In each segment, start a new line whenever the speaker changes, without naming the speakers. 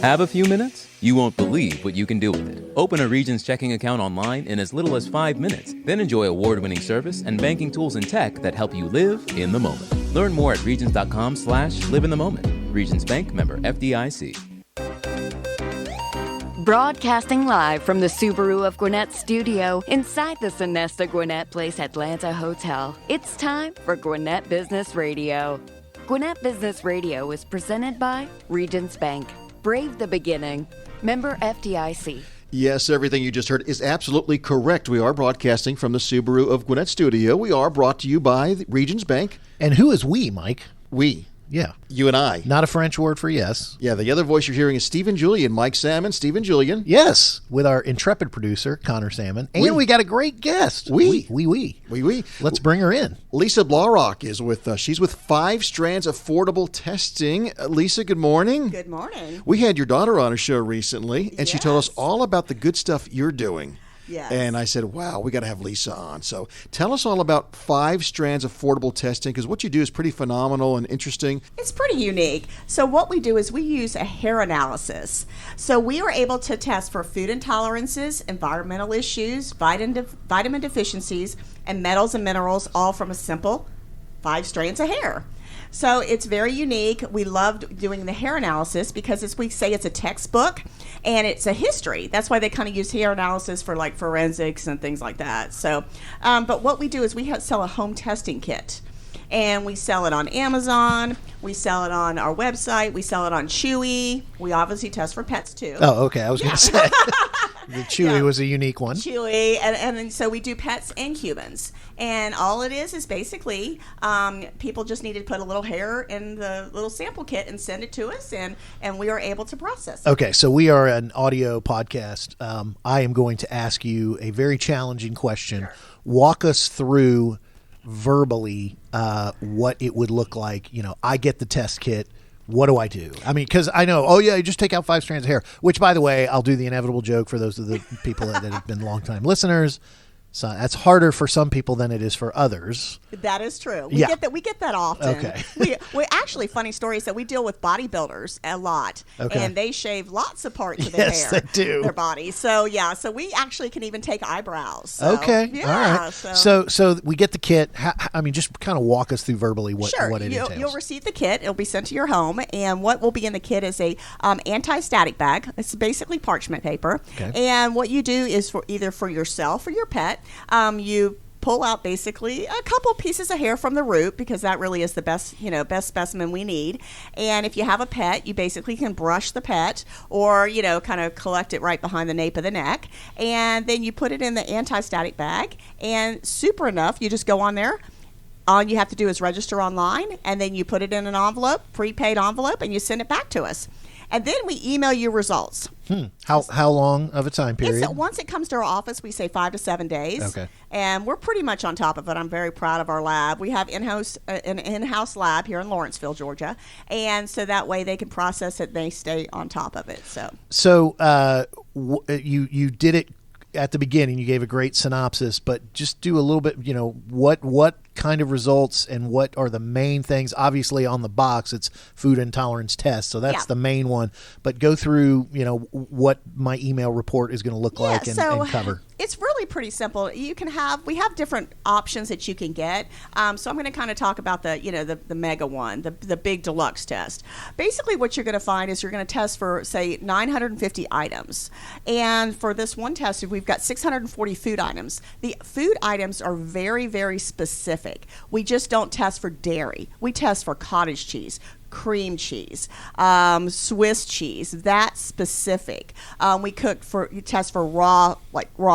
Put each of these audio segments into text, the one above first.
Have a few minutes? You won't believe what you can do with it. Open a Regions checking account online in as little as 5 minutes. Then enjoy award-winning service and banking tools and tech that help you live in the moment. Learn more at regions.com/live-in-the-moment. Regions Bank, member FDIC.
Broadcasting live from the Subaru of Gwinnett studio inside the Sonesta Gwinnett Place Atlanta Hotel. It's time for Gwinnett Business Radio. Gwinnett Business Radio is presented by Regions Bank. Brave the beginning. Member FDIC.
Yes, everything you just heard is absolutely correct. We are broadcasting from the Subaru of Gwinnett studio. We are brought to you by Regions Bank.
And who is we, Mike?
We.
Yeah.
You and I.
Not a French word for yes.
Yeah, the other voice you're hearing is Stephen Julian, Mike Salmon, Stephen Julian.
Yes, with our intrepid producer, Connor Salmon. And we got a great guest.
We.
Let's bring her in.
Lisa Blaurock is with us. She's with 5 Strands Affordable Testing. Lisa, good morning.
Good morning.
We had your daughter on a show recently, and she told us
Yes.
all about the good stuff you're doing.
Yes.
And I said, wow, we got to have Lisa on. So tell us all about 5 Strands Affordable Testing, because what you do is pretty phenomenal and interesting.
It's pretty unique. So what we do is we use a hair analysis. So we are able to test for food intolerances, environmental issues, vitamin deficiencies, and metals and minerals, all from a simple 5 strands of hair. So it's very unique. We loved doing the hair analysis because, as we say, it's a textbook and it's a history. That's why they kind of use hair analysis for like forensics and things like that. So, but what we do is we sell a home testing kit. And we sell it on Amazon. We sell it on our website. We sell it on Chewy. We obviously test for pets too.
Oh, okay. I was going to say. The Chewy was a unique one.
Chewy. And so we do pets and humans. And all it is basically people just need to put a little hair in the little sample kit and send it to us. And we are able to process it.
Okay. So we are an audio podcast. I am going to ask you a very challenging question.
Sure.
Walk us through verbally what it would look like. I get the test kit. What do I do? I mean, because I know, you just take out 5 strands of hair, which, by the way, I'll do the inevitable joke for those of the people that have been longtime listeners. So that's harder for some people than it is for others.
That is true. We get that often.
Okay.
we actually, funny story is that we deal with bodybuilders a lot.
Okay.
And they shave lots of parts of their hair.
Yes, they do.
Their body. So, so we actually can even take eyebrows. So,
okay.
Yeah.
All right. So we get the kit. Just kind of walk us through verbally what it entails.
You'll receive the kit. It'll be sent to your home. And what will be in the kit is a anti-static bag. It's basically parchment paper.
Okay.
And what you do is for either for yourself or your pet, you pull out basically a couple pieces of hair from the root, because that really is the best specimen we need. And if you have a pet, you basically can brush the pet or, kind of collect it right behind the nape of the neck. And then you put it in the anti-static bag, and super enough, you just go on there. All you have to do is register online, and then you put it in an envelope, prepaid envelope, and you send it back to us. And then we email you results.
How long of a time period?
Once it comes to our office, we say 5 to 7 days.
Okay.
And we're pretty much on top of it. I'm very proud of our lab. We have an in-house lab here in Lawrenceville, Georgia. And so that way they can process it. They stay on top of it.
So you did it at the beginning. You gave a great synopsis, but just do a little bit, what kind of results and what are the main things? Obviously on the box, it's food intolerance test. So that's the main one, but go through, what my email report is going to look like and cover.
It's really pretty simple. We have different options that you can get. So I'm going to kind of talk about the mega one, the big deluxe test. Basically what you're going to find is you're going to test for, say, 950 items. And for this one test, we've got 640 food items. The food items are very, very specific. We just don't test for dairy. We test for cottage cheese, cream cheese, Swiss cheese, that specific. We test for raw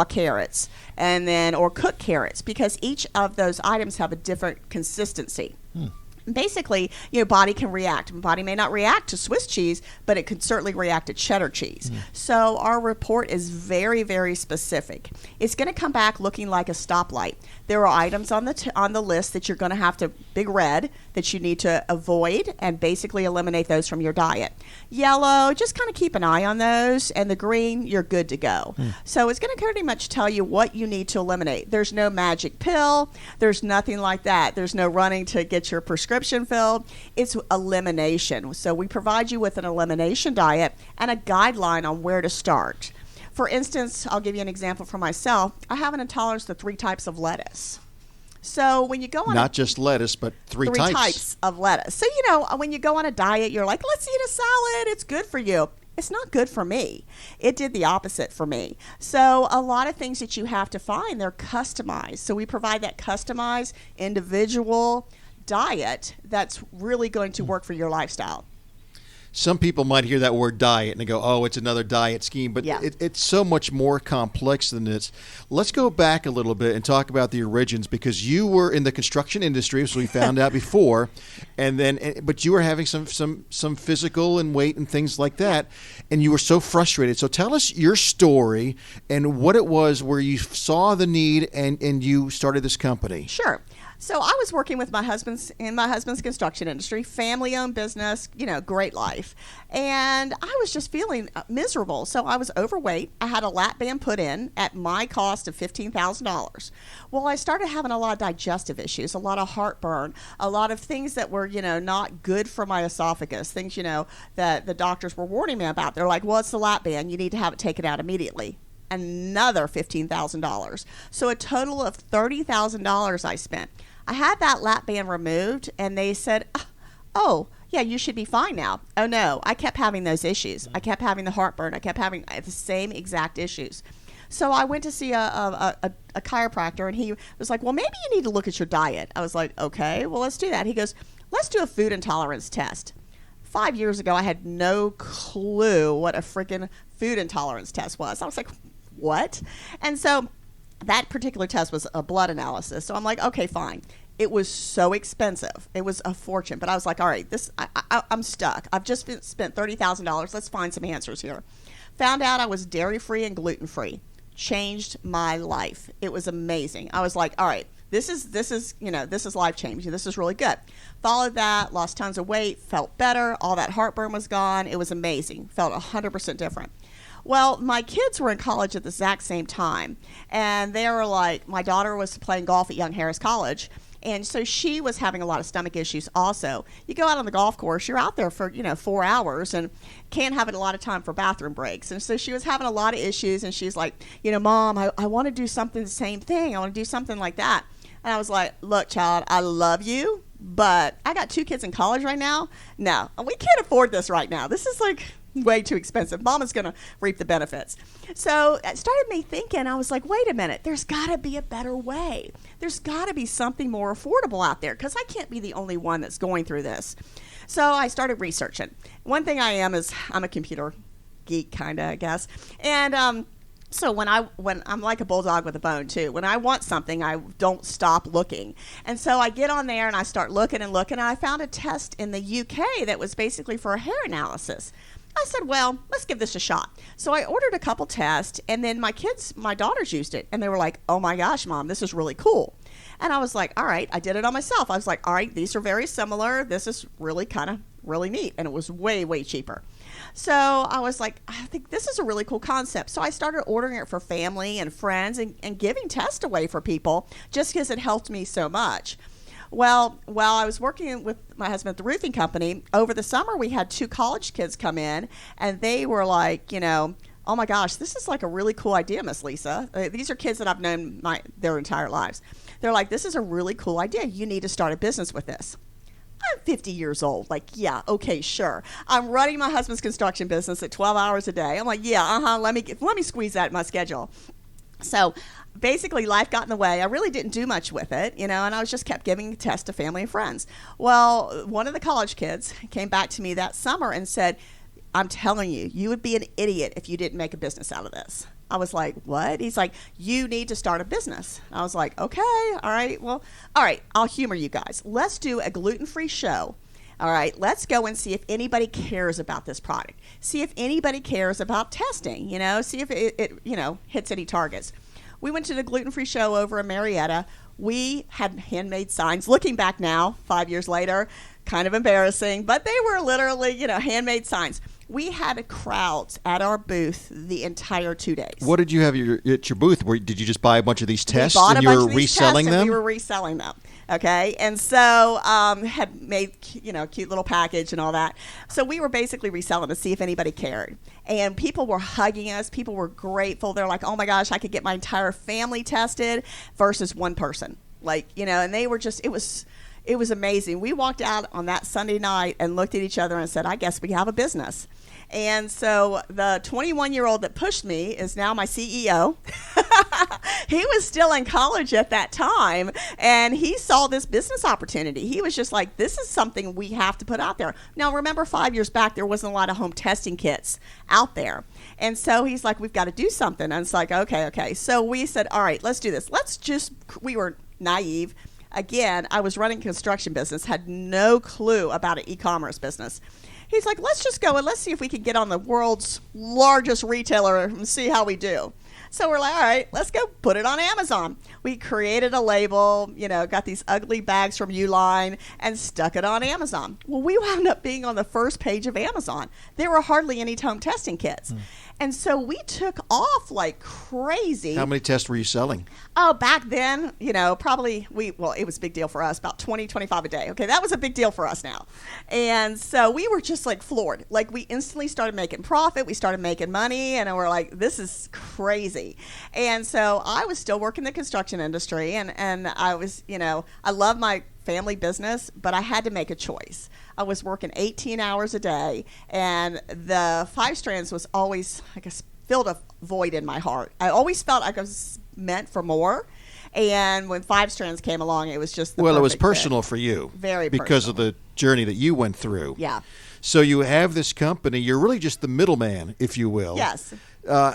carrots, and then or cooked carrots, because each of those items have a different consistency. Basically, body can react. Body may not react to Swiss cheese, but it could certainly react to cheddar cheese. So our report is very, very specific. It's going to come back looking like a stoplight. There are items on the list that you're going to have to, big red, that you need to avoid and basically eliminate those from your diet. Yellow, just kind of keep an eye on those, and the green, you're good to go. So it's going to pretty much tell you what you need to eliminate. There's no magic pill. There's nothing like that. There's no running to get your prescription prescription filled. It's elimination. So we provide you with an elimination diet and a guideline on where to start. For instance, I'll give you an example for myself. I have an intolerance to 3 types of lettuce. So when you go on
not just lettuce, but three types
of lettuce. So, when you go on a diet, you're like, let's eat a salad. It's good for you. It's not good for me. It did the opposite for me. So a lot of things that you have to find, they're customized. So we provide that customized, individual diet that's really going to work for your lifestyle.
Some people might hear that word diet and they go, oh, it's another diet scheme. But it's so much more complex than this. Let's go back a little bit and talk about the origins, because you were in the construction industry, as we found out before, but you were having some physical and weight and things like that, and you were so frustrated. So tell us your story and what it was where you saw the need and you started this company.
Sure. So I was working with my husband's construction industry, family-owned business, great life. And I was just feeling miserable. So I was overweight. I had a lap band put in at my cost of $15,000. Well, I started having a lot of digestive issues, a lot of heartburn, a lot of things that were, not good for my esophagus, things, that the doctors were warning me about. They're like, well, it's the lap band. You need to have it taken out immediately. Another $15,000. So a total of $30,000 I spent. I had that lap band removed, and they said, oh, yeah, you should be fine now. Oh, no, I kept having those issues. I kept having the heartburn. I kept having the same exact issues. So I went to see a chiropractor, and he was like, well, maybe you need to look at your diet. I was like, okay, well, let's do that. He goes, let's do a food intolerance test. 5 years ago, I had no clue what a freaking food intolerance test was. I was like, what? And so that particular test was a blood analysis. So I'm like, okay, fine. It was so expensive. It was a fortune. But I was like, all right, I'm stuck. I've just spent $30,000. Let's find some answers here. Found out I was dairy-free and gluten-free. Changed my life. It was amazing. I was like, all right, this is life-changing. This is really good. Followed that, lost tons of weight, felt better. All that heartburn was gone. It was amazing. Felt 100% different. Well, my kids were in college at the exact same time, and they were like, my daughter was playing golf at Young Harris College, and so she was having a lot of stomach issues also. You go out on the golf course, you're out there for, 4 hours and can't have a lot of time for bathroom breaks. And so she was having a lot of issues, and she's like, Mom, I want to do something the same thing. I want to do something like that. And I was like, look, child, I love you, but I got 2 kids in college right now. No, we can't afford this right now. This is like way too expensive. Mama's going to reap the benefits. So it started me thinking, I was like, wait a minute, there's got to be a better way. There's got to be something more affordable out there, because I can't be the only one that's going through this. So I started researching. One thing I am is I'm a computer geek, kind of, I guess. And so when I'm like a bulldog with a bone too. When I want something, I don't stop looking. And so I get on there and I start looking and looking. And I found a test in the UK that was basically for a hair analysis. I said, well, let's give this a shot. So I ordered a couple tests, and then my daughters used it, and they were like, oh my gosh, Mom, this is really cool. And I was like, all right, I did it on myself. I was like, all right, these are very similar. This is really kind of really neat. And it was way, way cheaper. So I was like, I think this is a really cool concept. So I started ordering it for family and friends and giving tests away for people just because it helped me so much. Well, while I was working with my husband at the roofing company, over the summer we had 2 college kids come in, and they were like, oh my gosh, this is like a really cool idea, Miss Lisa. These are kids that I've known their entire lives. They're like, this is a really cool idea. You need to start a business with this. I'm 50 years old. Like, yeah, okay, sure. I'm running my husband's construction business at 12 hours a day. I'm like, yeah, let me squeeze that in my schedule. So basically life got in the way. I really didn't do much with it, and I was just kept giving tests to family and friends. Well, one of the college kids came back to me that summer and said, I'm telling you, you would be an idiot if you didn't make a business out of this. I was like, what? He's like, you need to start a business. I was like, okay, all right, I'll humor you guys. Let's do a gluten-free show. All right, let's go and see if anybody cares about this product. See if anybody cares about testing, see if it hits any targets. We went to the gluten-free show over in Marietta. We had handmade signs. Looking back now, 5 years later, kind of embarrassing, but they were literally, handmade signs. We had crowds at our booth the entire 2 days.
What did you have at your booth? Did you just buy a bunch of these tests and you were reselling them?
We were reselling them. Okay, and so had made cute little package and all that. So we were basically reselling to see if anybody cared, and people were hugging us. People were grateful. They're like, "Oh my gosh, I could get my entire family tested," versus one person. And they were just it was amazing. We walked out on that Sunday night and looked at each other and said, "I guess we have a business." And so the 21-year-old that pushed me is now my CEO. He was still in college at that time, and he saw this business opportunity. He was just like, this is something we have to put out there. Now, remember 5 years back, there wasn't a lot of home testing kits out there. And so he's like, we've got to do something. And it's like, okay. So we said, all right, let's do this. We were naive. Again, I was running a construction business, had no clue about an e-commerce business. He's like, let's just go and let's see if we can get on the world's largest retailer and see how we do. So we're like, all right, let's go put it on Amazon. We created a label, got these ugly bags from Uline and stuck it on Amazon. Well, we wound up being on the first page of Amazon. There were hardly any home testing kits. And so we took off like crazy.
How many tests were you selling?
Oh, back then, probably it was a big deal for us, about 20, 25 a day. Okay, that was a big deal for us now. And so we were just like floored. Like we instantly started making profit. We started making money, and we're like, this is crazy. And so I was still working the construction industry, and I was, I love my family business, but I had to make a choice. I was working 18 hours a day, and the 5 Strands was always, filled a void in my heart. I always felt like I was meant for more. And when 5 Strands came along, it was just the
Well, it was
perfect
personal
fit.
for you.
Very
because
personal.
of the journey that you went through.
Yeah.
So you have this company. You're really just the middleman, if you will.
Yes.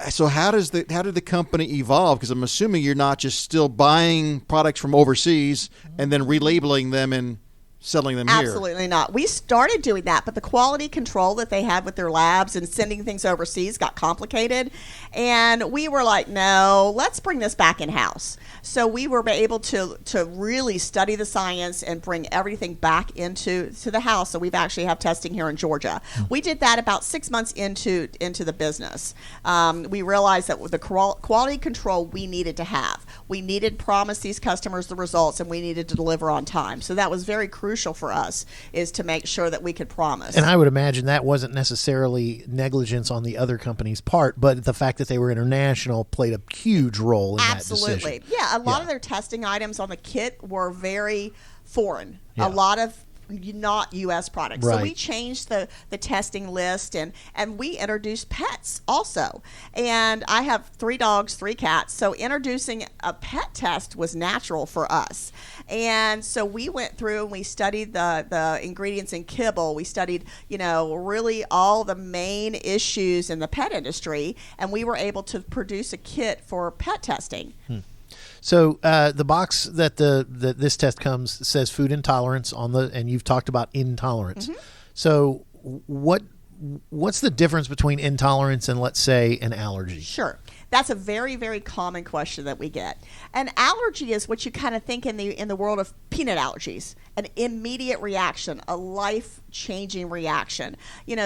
So how did the company evolve? Because I'm assuming you're not just still buying products from overseas and then relabeling them and selling them here.
Absolutely not. We started doing that, but the quality control that they had with their labs and sending things overseas got complicated. And we were like, no, let's bring this back in-house. So we were able to really study the science and bring everything back into the house. So we've actually have testing here in Georgia. We did that about 6 months into the business. We realized that with the quality control we needed to have. We needed to promise these customers the results, and we needed to deliver on time. So that was very crucial for us, is to make sure that we could promise.
And I would imagine that wasn't necessarily negligence on the other company's part, but the fact that they were international played a huge role in that decision.
Absolutely. Yeah, a lot of their testing items on the kit were very foreign.
Yeah.
A lot of not U.S. products.
Right.
So we changed the testing list, and we introduced pets also. And I have 3 dogs, 3 cats, so introducing a pet test was natural for us. And so we went through and we studied the ingredients in kibble. We studied, really all the main issues in the pet industry, and we were able to produce a kit for pet testing.
So the box that this test comes says food intolerance on and you've talked about intolerance. Mm-hmm. So what's the difference between intolerance and, let's say, an allergy?
Sure. That's a very, very common question that we get. An allergy is what you kind of think in the world of peanut allergies, an immediate reaction, a life-changing reaction.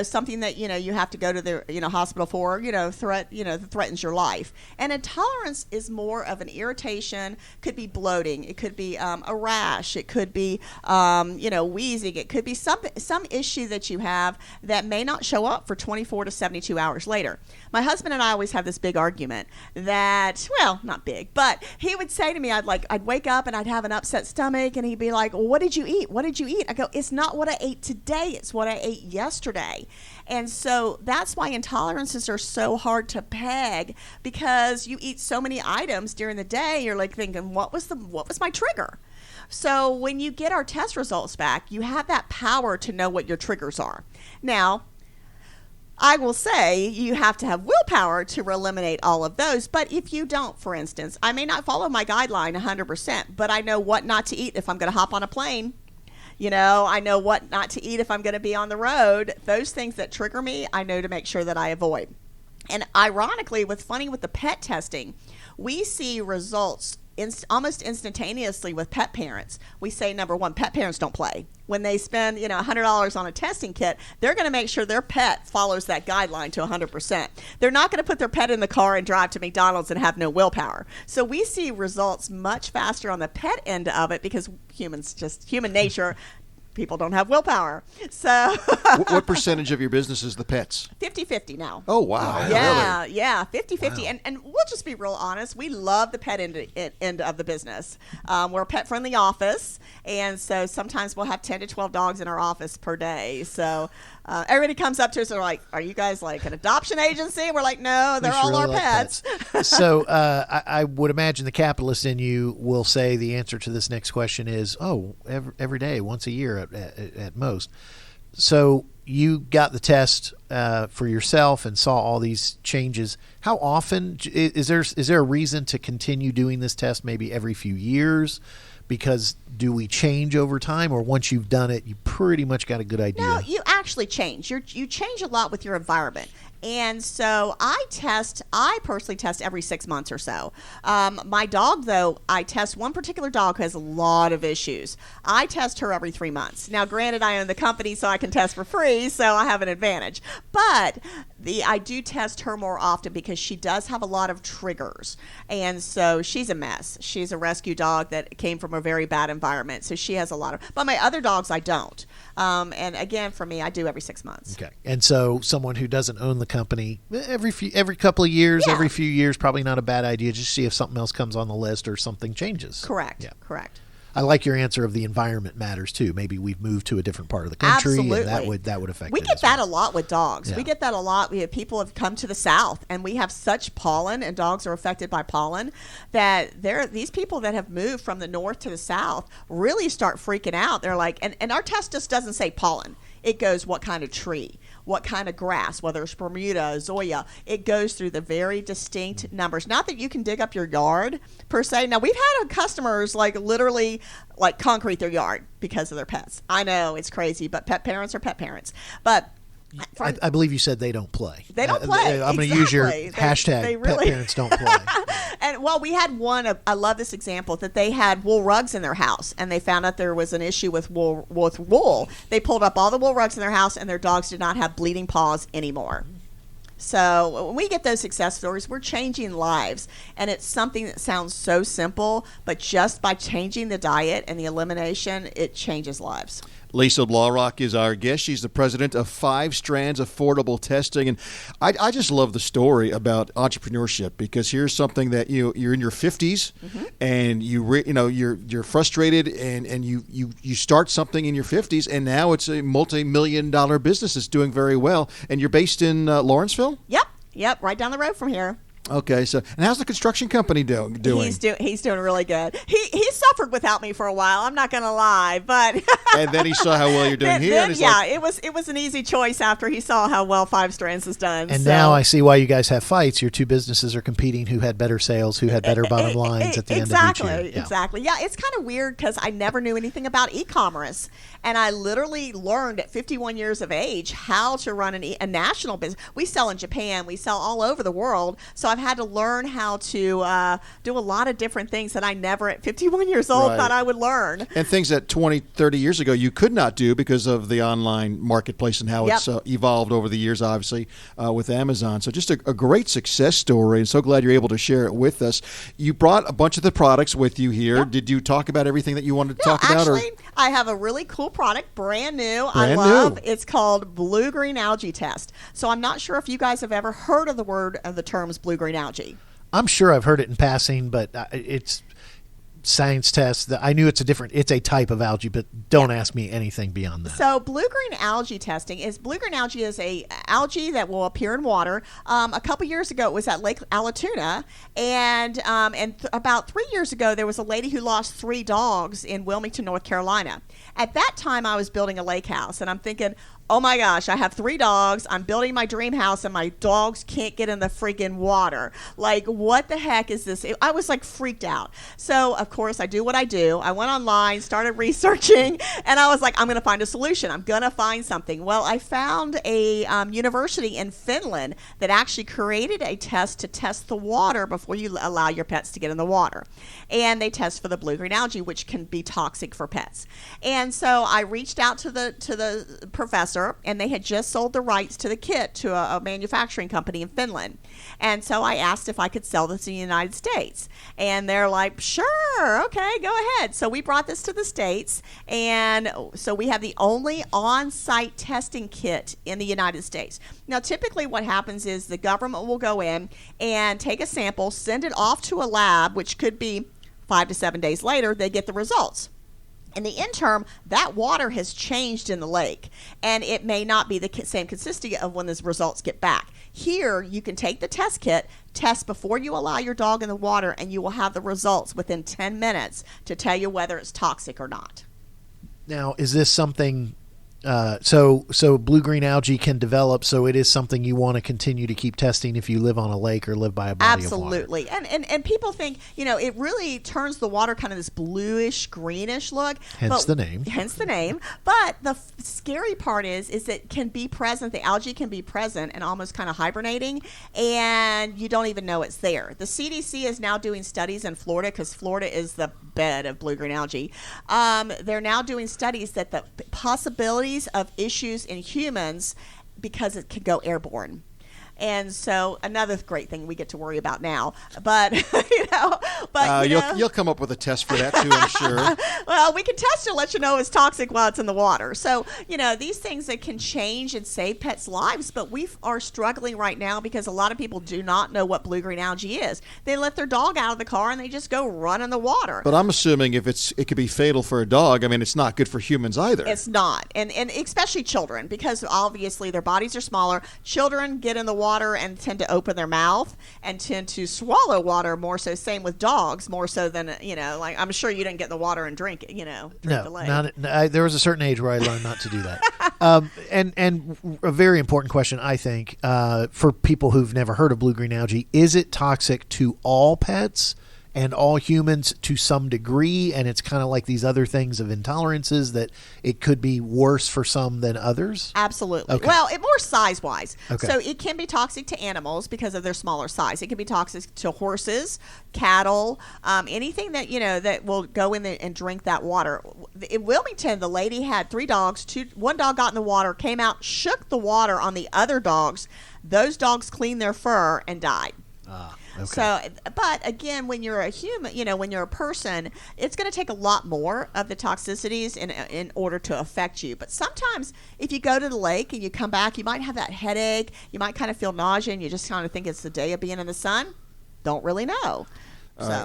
Something that you have to go to the hospital for. Threatens your life. And intolerance is more of an irritation. Could be bloating. It could be a rash. It could be wheezing. It could be some issue that you have that may not show up for 24 to 72 hours later. My husband and I always have this big argument that, well, not big, but he would say to me, I'd wake up and I'd have an upset stomach, and he'd be like, well, what did you eat? What did you eat? I go, it's not what I ate today. It's what I ate yesterday. And so that's why intolerances are so hard to peg, because you eat so many items during the day. You're like thinking, what was my trigger? So when you get our test results back, you have that power to know what your triggers are. Now, I will say you have to have willpower to eliminate all of those. But if you don't, for instance, I may not follow my guideline 100%, but I know what not to eat if I'm going to hop on a plane. I know what not to eat if I'm going to be on the road. Those things that trigger me, I know to make sure that I avoid. And ironically, with the pet testing, we see results almost instantaneously with pet parents. We say, number one, pet parents don't play. When they spend, $100 on a testing kit, they're going to make sure their pet follows that guideline to 100%. They're not going to put their pet in the car and drive to McDonald's and have no willpower. So we see results much faster on the pet end of it because human nature. People don't have willpower. So
what percentage of your business is the pets?
50-50 now.
Oh, wow.
Yeah,
Really?
yeah, 50-50. Wow. And we'll just be real honest. We love the pet end of the business. We're a pet-friendly office, and so sometimes we'll have 10 to 12 dogs in our office per day. So everybody comes up to us and they're like, are you guys like an adoption agency? We're like, no, they're all our pets.
So I would imagine the capitalist in you will say the answer to this next question is, every day, once a year at most. So you got the test for yourself and saw all these changes. How often is there a reason to continue doing this test? Maybe every few years, because do we change over time, or once you've done it, you pretty much got a good idea?
No, you actually change. You change a lot with your environment. And so I personally test every 6 months or so. My dog, though, I test one particular dog who has a lot of issues. I test her every 3 months. Now, granted, I own the company, so I can test for free, so I have an advantage. But I do test her more often because she does have a lot of triggers. And so she's a mess. She's a rescue dog that came from a very bad environment. So she has a lot of, but my other dogs, I don't. And again, for me, I do every 6 months.
Okay. And so someone who doesn't own the company, every couple of years, every few years, probably not a bad idea. Just see if something else comes on the list or something changes.
Correct.
Yeah.
Correct.
I like your answer of the environment matters too. Maybe we've moved to a different part of the country,
Absolutely.
And that would affect it.
We get
as well.
that a lot with dogs.
Yeah.
We get that a lot. We have people have come to the South, and we have such pollen, and dogs are affected by pollen, that these people that have moved from the North to the South really start freaking out. They're like, and our test just doesn't say pollen. It goes what kind of tree, what kind of grass, whether it's Bermuda, Zoya. It goes through the very distinct numbers. Not that you can dig up your yard, per se. Now, we've had customers, like, literally, like, concrete their yard because of their pets. I know, it's crazy, but pet parents are pet parents. But
I believe you said they don't play.
They don't play.
I'm going to use your hashtag, pet parents don't play.
And, well, we had one, I love this example, that they had wool rugs in their house, and they found out there was an issue with wool. They pulled up all the wool rugs in their house, and their dogs did not have bleeding paws anymore. So when we get those success stories, we're changing lives. And it's something that sounds so simple, but just by changing the diet and the elimination, it changes lives.
Lisa Blaurock is our guest. She's the president of 5 Strands Affordable Testing. And I just love the story about entrepreneurship, because here's something that you're in your 50s, mm-hmm. and you're frustrated, and you start something in your 50s, and now it's a multi-million-dollar business that's doing very well. And you're based in Lawrenceville?
Yep, right down the road from here.
Okay, so and how's the construction company doing?
He's doing really good. He suffered without me for a while. I'm not going to lie, but
and then he saw how well you're doing here.
It was an easy choice after he saw how well 5 Strands has done.
And now I see why you guys have fights. Your two businesses are competing. Who had better sales? Who had better bottom lines at the end of each year?
Exactly. Yeah, it's kind of weird because I never knew anything about e-commerce, and I literally learned at 51 years of age how to run a national business. We sell in Japan. We sell all over the world. So I've had to learn how to do a lot of different things that I never at 51 years old thought I would learn.
And things that 20, 30 years ago you could not do because of the online marketplace and how it's evolved over the years, obviously, with Amazon. So just a great success story, and so glad you're able to share it with us. You brought a bunch of the products with you here. Yep. Did you talk about everything that you wanted to talk about?
Actually, I have a really cool product, brand new. I love. It's called Blue-Green Algae Test. So I'm not sure if you guys have ever heard of the terms blue-green algae.
I'm sure I've heard it in passing, but it's science test. I knew it's a type of algae, but don't ask me anything beyond that.
So blue-green algae testing is a algae that will appear in water. A couple years ago, it was at Lake Allatoona, and about 3 years ago, there was a lady who lost 3 dogs in Wilmington, North Carolina. At that time, I was building a lake house, and I'm thinking, oh my gosh, I have 3 dogs. I'm building my dream house and my dogs can't get in the freaking water. Like, what the heck is this? I was like freaked out. So, of course, I do what I do. I went online, started researching, and I was like, I'm going to find a solution. I'm going to find something. Well, I found a university in Finland that actually created a test to test the water before you allow your pets to get in the water. And they test for the blue-green algae, which can be toxic for pets. And so I reached out to the professor, and they had just sold the rights to the kit to a manufacturing company in Finland. And so I asked if I could sell this in the United States. And they're like, sure, okay, go ahead. So we brought this to the States, and so we have the only on-site testing kit in the United States. Now, typically what happens is the government will go in and take a sample, send it off to a lab, which could be 5 to 7 days later, they get the results. In the interim, that water has changed in the lake, and it may not be the same consistency of when the results get back. Here, you can take the test kit, test before you allow your dog in the water, and you will have the results within 10 minutes to tell you whether it's toxic or not.
Now, is this something... So blue-green algae can develop, so it is something you want to continue to keep testing if you live on a lake or live by a body of water.
Absolutely. And people think, it really turns the water kind of this bluish, greenish look.
Hence the name.
But the scary part is it can be present, the algae can be present and almost kind of hibernating, and you don't even know it's there. The CDC is now doing studies in Florida, because Florida is the bed of blue-green algae. They're now doing studies that the possibilities of issues in humans because it can go airborne. And so another great thing we get to worry about now, but
you'll come up with a test for that too, I'm sure.
Well, we can test it and let you know it's toxic while it's in the water. So, these things that can change and save pets' lives, but we are struggling right now because a lot of people do not know what blue-green algae is. They let their dog out of the car and they just go run in the water.
But I'm assuming if it could be fatal for a dog, I mean, it's not good for humans either.
It's not, and especially children, because obviously their bodies are smaller. Children get in the water and tend to open their mouth and tend to swallow water more so. Same with dogs, more so than, like I'm sure you didn't get in the water and drink it, drink the lake.
There was a certain age where I learned not to do that. And a very important question, I think, for people who've never heard of blue-green algae, is it toxic to all pets and all humans to some degree? And it's kind of like these other things of intolerances that it could be worse for some than others?
Absolutely.
Okay.
Well, more size-wise.
Okay.
So it can be toxic to animals because of their smaller size. It can be toxic to horses, cattle, anything that, that will go in there and drink that water. In Wilmington, the lady had 3 dogs. One dog got in the water, came out, shook the water on the other dogs. Those dogs cleaned their fur and died.
Okay.
So, but again, when you're a human, when you're a person, it's going to take a lot more of the toxicities in order to affect you. But sometimes if you go to the lake and you come back, you might have that headache. You might kind of feel nausea, and you just kind of think it's the day of being in the sun. Don't really know.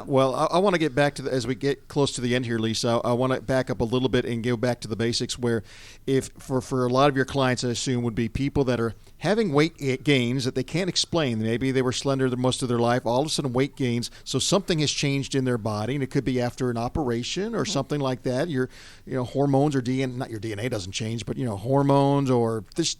Well, I want to get back to as we get close to the end here, Lisa. I want to back up a little bit and go back to the basics. Where, if for a lot of your clients, I assume would be people that are having weight gains that they can't explain. Maybe they were slender most of their life. All of a sudden, weight gains. So something has changed in their body, and it could be after an operation or something like that. Your, hormones or DNA. Not your DNA doesn't change, but hormones or this,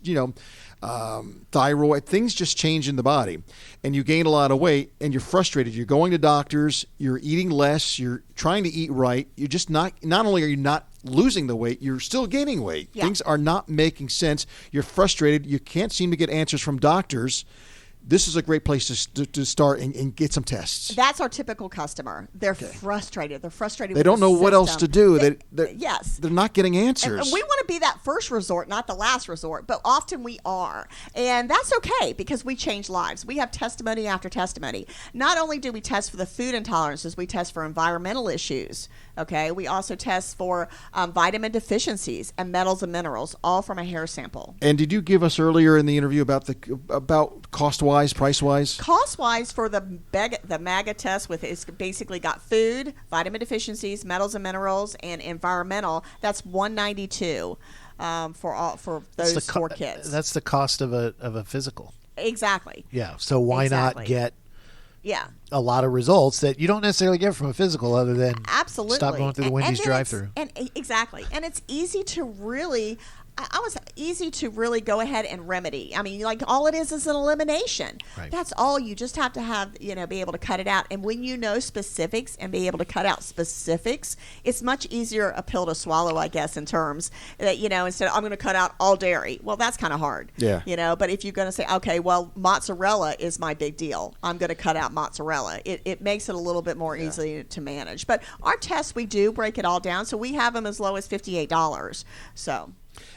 thyroid, things just change in the body, and you gain a lot of weight, and you're frustrated. You're going to doctors, you're eating less, you're trying to eat right. You're just not only are you not losing the weight, you're still gaining weight.
Yeah.
Things are not making sense. You're frustrated. You can't seem to get answers from doctors. This is a great place to start and get some tests.
That's our typical customer. They're frustrated. They're frustrated.
They don't know what else to do.
Yes.
They're not getting answers.
And we want to be that first resort, not the last resort, but often we are. And that's okay because we change lives. We have testimony after testimony. Not only do we test for the food intolerances, we test for environmental issues. Okay. We also test for vitamin deficiencies and metals and minerals, all from a hair sample.
And did you give us earlier in the interview about cost-wise, price-wise?
Cost-wise for the MAGA test, it's basically got food, vitamin deficiencies, metals and minerals, and environmental. That's $192 for those 4 kits.
That's the cost of a physical.
Exactly.
Yeah. So why not get a lot of results that you don't necessarily get from a physical other than
absolutely
stop going through the Wendy's drive-thru.
And exactly. And it's easy to really I was easy to really go ahead and remedy. I mean, like all it is an elimination.
Right.
That's all. You just have to have, be able to cut it out. And when you know specifics and be able to cut out specifics, it's much easier a pill to swallow, I guess, in terms that, instead of, I'm going to cut out all dairy. Well, that's kind of hard.
Yeah.
But if you're going to say, okay, well, mozzarella is my big deal, I'm going to cut out mozzarella. It makes it a little bit more easy to manage. But our tests, we do break it all down. So we have them as low as $58. So.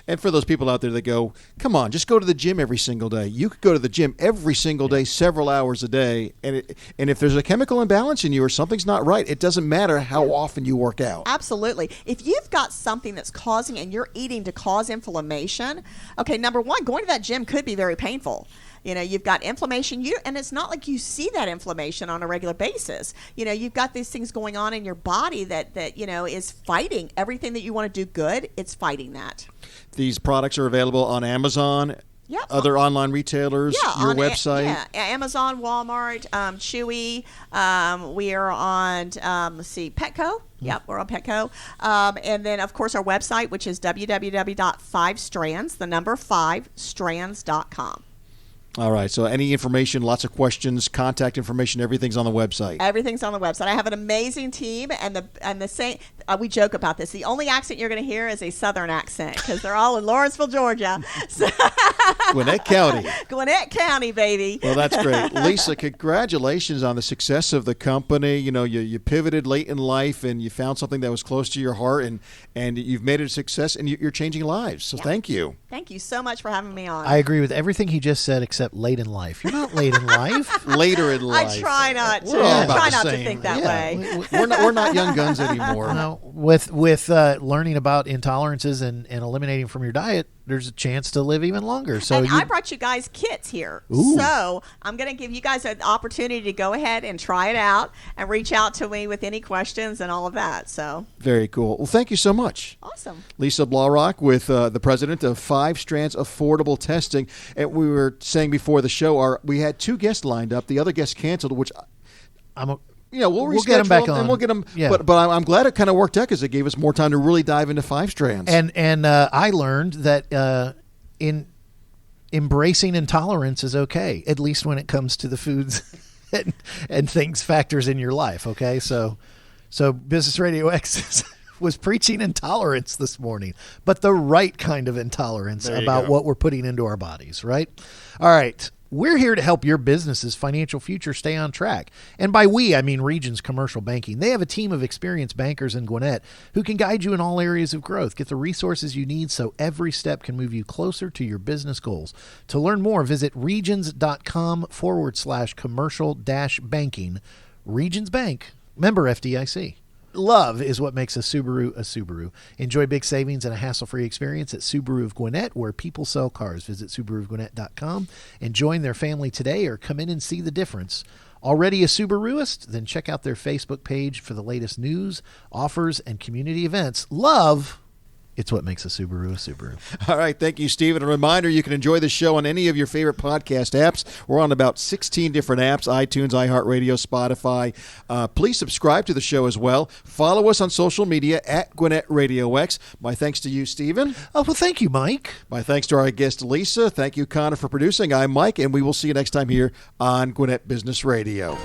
And for those people out there that go, come on, just go to the gym every single day. You could go to the gym every single day, several hours a day, and if there's a chemical imbalance in you or something's not right, it doesn't matter how often you work out.
Absolutely. If you've got something that's causing and you're eating to cause inflammation, okay, number one, going to that gym could be very painful. You've got inflammation, and it's not like you see that inflammation on a regular basis. You've got these things going on in your body that is fighting everything that you want to do good. It's fighting that.
These products are available on Amazon, other online retailers, your website.
Amazon, Walmart, Chewy. We are on, Petco. Yep, we're on Petco. And then, of course, our website, which is www.5strands, the number 5strands.com.
All right. So any information, lots of questions, contact information, everything's on the website.
Everything's on the website. I have an amazing team, and the same. We joke about this. The only accent you're going to hear is a Southern accent because they're all in Lawrenceville, Georgia.
Gwinnett County.
Gwinnett County, baby.
Well, that's great. Lisa, congratulations on the success of the company. You pivoted late in life, and you found something that was close to your heart, and you've made it a success, and you're changing lives. So thank you.
Thank you so much for having me on.
I agree with everything he just said, except late in life. You're not late in life.
Later in life.
I try not to.
I
try not to think that way.
We're not young guns anymore.
No, with learning about intolerances and eliminating from your diet, there's a chance to live even longer. So
I brought you guys kits here.
Ooh.
So I'm going to give you guys an opportunity to go ahead and try it out and reach out to me with any questions and all of that. So
very cool. Well, thank you so much.
Awesome.
Lisa Blaurock with the president of 5 Strands Affordable Testing. And we were saying before the show, we had 2 guests lined up. The other guest canceled, which we'll get them back on, and we'll get them. Yeah. But I'm glad it kind of worked out because it gave us more time to really dive into 5 Strands.
And I learned that in embracing intolerance is okay, at least when it comes to the foods and things, factors in your life. Okay, so Business RadioX was preaching intolerance this morning, but the right kind of intolerance about what we're putting into our bodies. Right. All right. We're here to help your business's financial future stay on track. And by we, I mean Regions Commercial Banking. They have a team of experienced bankers in Gwinnett who can guide you in all areas of growth. Get the resources you need so every step can move you closer to your business goals. To learn more, visit regions.com/commercial-banking. Regions Bank, member FDIC. Love is what makes a Subaru a Subaru. Enjoy big savings and a hassle-free experience at Subaru of Gwinnett, where people sell cars. Visit SubaruofGwinnett.com and join their family today or come in and see the difference. Already a Subaruist? Then check out their Facebook page for the latest news, offers, and community events. Love, it's what makes a Subaru a Subaru.
All right. Thank you, Stephen. A reminder, you can enjoy the show on any of your favorite podcast apps. We're on about 16 different apps, iTunes, iHeartRadio, Spotify. Please subscribe to the show as well. Follow us on social media at Gwinnett RadioX. My thanks to you, Stephen.
Oh, well, thank you, Mike.
My thanks to our guest, Lisa. Thank you, Connor, for producing. I'm Mike, and we will see you next time here on Gwinnett Business Radio.